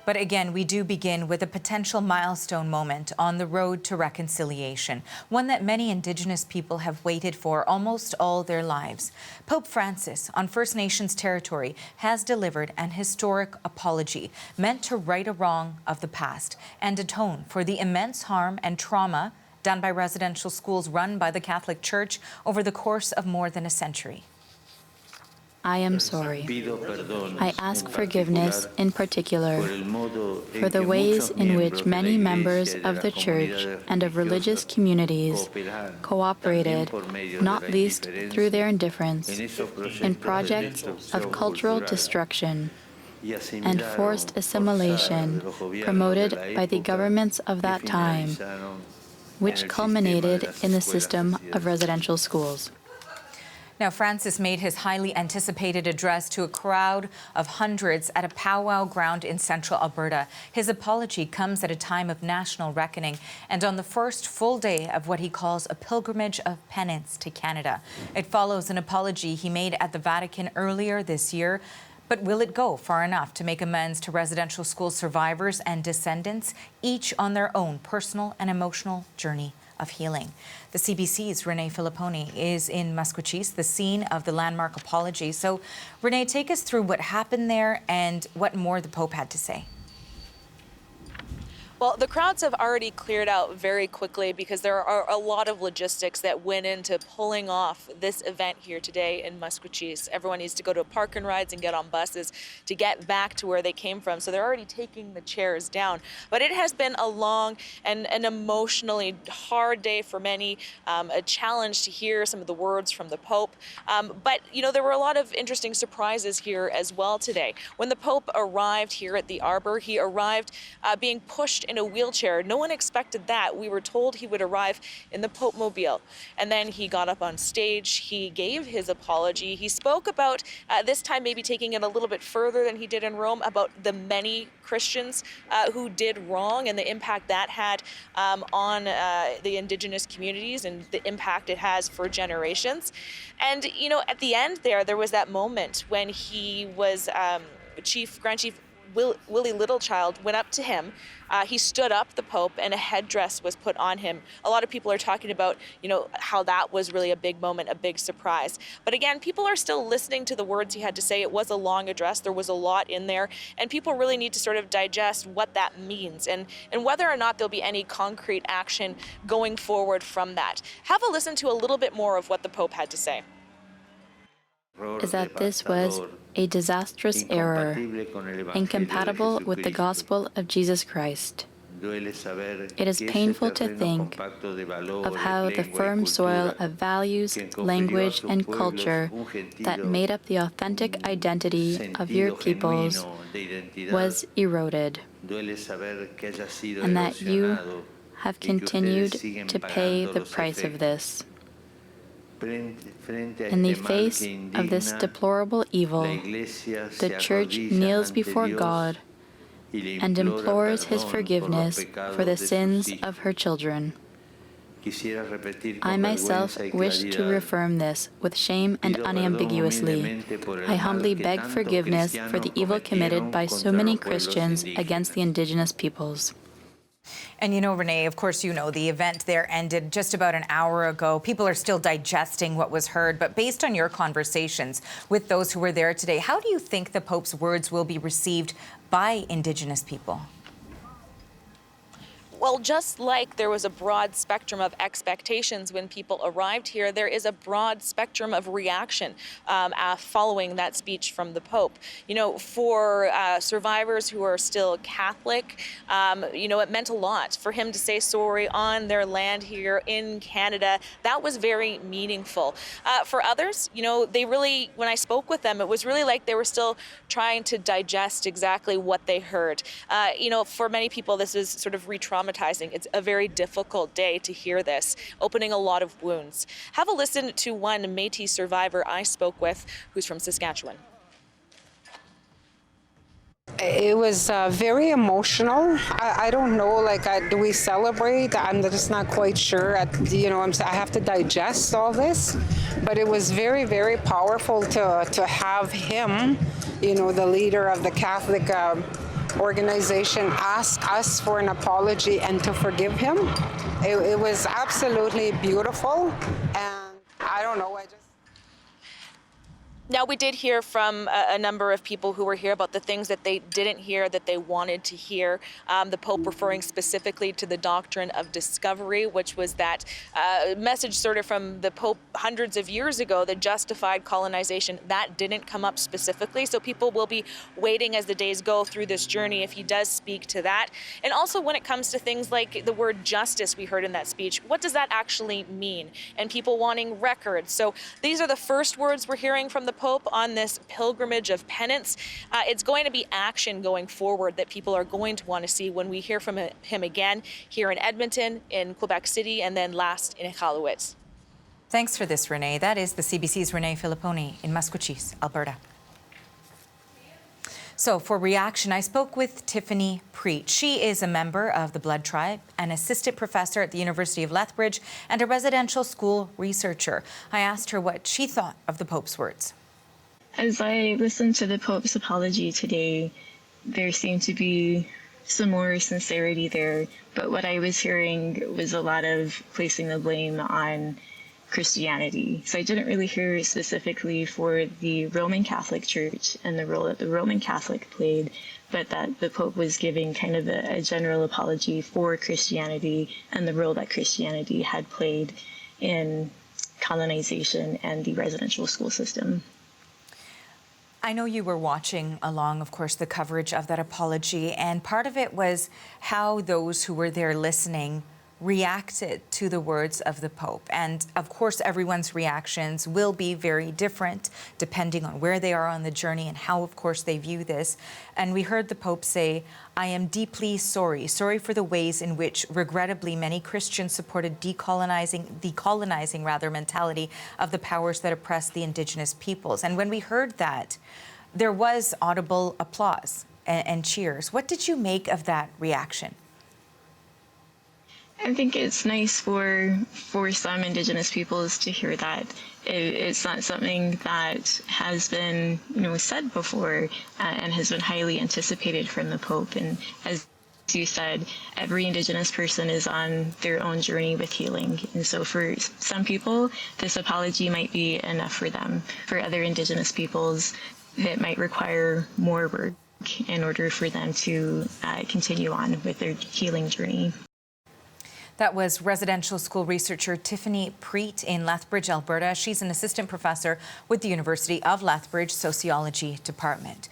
But again, we do begin with a potential milestone moment on the road to reconciliation, one that many Indigenous people have waited for almost all their lives. Pope Francis, on First Nations territory, has delivered an historic apology meant to right a wrong of the past and atone for the immense harm and trauma done by residential schools run by the Catholic Church over the course of more than a century. I am sorry. I ask forgiveness in particular for the ways in which many members of the Church and of religious communities cooperated, not least through their indifference, in projects of cultural destruction and forced assimilation promoted by the governments of that time, which culminated in the system of residential schools. Now, Francis made his highly anticipated address to a crowd of hundreds at a powwow ground in central Alberta. His apology comes at a time of national reckoning and on the first full day of what he calls a pilgrimage of penance to Canada. It follows an apology he made at the Vatican earlier this year. But will it go far enough to make amends to residential school survivors and descendants, each on their own personal and emotional journey of healing? The CBC's Renee Filipponi is in Maskwacis, the scene of the landmark apology. So, Renee, take us through what happened there and what more the Pope had to say. Well, the crowds have already cleared out very quickly because there are a lot of logistics that went into pulling off this event here today in Maskwacis. Everyone needs to go to park and rides and get on buses to get back to where they came from. So they're already taking the chairs down. But it has been a long and an emotionally hard day for many, a challenge to hear some of the words from the Pope. But, you know, there were a lot of interesting surprises here as well today. When the Pope arrived here at the Arbor, he arrived being pushed in a wheelchair. No one expected that. We were told he would arrive in the Pope Mobile. And then he got up on stage. He gave his apology. He spoke about, this time maybe taking it a little bit further than he did in Rome, about the many Christians who did wrong and the impact that had on the Indigenous communities and the impact it has for generations. And, you know, at the end there was that moment when he was Grand Chief Willie Littlechild went up to him. He stood up, the Pope, and a headdress was put on him. A lot of people are talking about, you know, how that was really a big moment, a big surprise. But again, people are still listening to the words he had to say. It was a long address. There was a lot in there. And people really need to sort of digest what that means and whether or not there'll be any concrete action going forward from that. Have a listen to a little bit more of what the Pope had to say. Is that this was a disastrous error, incompatible with the gospel of Jesus Christ. It is painful to think of how the firm soil of values, language, and culture that made up the authentic identity of your peoples was eroded, and that you have continued to pay the price of this. In the face of this deplorable evil, the Church kneels before God and implores His forgiveness for the sins of her children. I myself wish to reaffirm this with shame and unambiguously. I humbly beg forgiveness for the evil committed by so many Christians against the Indigenous peoples. And you know, Renee, of course, you know, the event there ended just about an hour ago. People are still digesting what was heard. But based on your conversations with those who were there today, how do you think the Pope's words will be received by Indigenous people? Well, just like there was a broad spectrum of expectations when people arrived here, there is a broad spectrum of reaction following that speech from the Pope. You know, for survivors who are still Catholic, you know, it meant a lot for him to say sorry on their land here in Canada. That was very meaningful. For others, you know, they really, when I spoke with them, it was really like they were still trying to digest exactly what they heard. You know, for many people, this is sort of re-traumatizing. It's a very difficult day to hear this, opening a lot of wounds. Have a listen to one Métis survivor I spoke with who's from Saskatchewan. It was very emotional. I don't know, like, do we celebrate? I'm just not quite sure. You know, I have to digest all this. But it was very, very powerful to have him, you know, the leader of the Catholic organization ask us for an apology and to forgive him. It was absolutely beautiful, and I don't know, Now, we did hear from a number of people who were here about the things that they didn't hear that they wanted to hear. The Pope referring specifically to the doctrine of discovery, which was that message sort of from the Pope hundreds of years ago that justified colonization. That didn't come up specifically, so people will be waiting as the days go through this journey if he does speak to that. And also when it comes to things like the word justice we heard in that speech, what does that actually mean? And people wanting records. So these are the first words we're hearing from the Pope on this pilgrimage of penance. It's going to be action going forward that people are going to want to see when we hear from him again here in Edmonton, in Quebec City, and then last in Iqaluit. Thanks for this, Renee. That is the CBC's Renee Filipponi in Maskwacis, Alberta. So for reaction, I spoke with Tiffany Preet. She is a member of the Blood Tribe, an assistant professor at the University of Lethbridge, and a residential school researcher. I asked her what she thought of the Pope's words. As I listened to the Pope's apology today, there seemed to be some more sincerity there, but what I was hearing was a lot of placing the blame on Christianity. So I didn't really hear specifically for the Roman Catholic Church and the role that the Roman Catholic played, but that the Pope was giving kind of a general apology for Christianity and the role that Christianity had played in colonization and the residential school system. I know you were watching along, of course, the coverage of that apology, and part of it was how those who were there listening reacted to the words of the Pope. And of course, everyone's reactions will be very different depending on where they are on the journey and how, of course, they view this. And we heard the Pope say, "I am deeply sorry for the ways in which, regrettably, many Christians supported decolonizing mentality of the powers that oppress the Indigenous peoples." And when we heard that, there was audible applause and cheers. What did you make of that reaction? I think it's nice for some Indigenous peoples to hear that. It's not something that has been, said before and has been highly anticipated from the Pope. And as you said, every Indigenous person is on their own journey with healing. And so for some people, this apology might be enough for them. For other Indigenous peoples, it might require more work in order for them to continue on with their healing journey. That was residential school researcher Tiffany Preet in Lethbridge, Alberta. She's an assistant professor with the University of Lethbridge Sociology Department.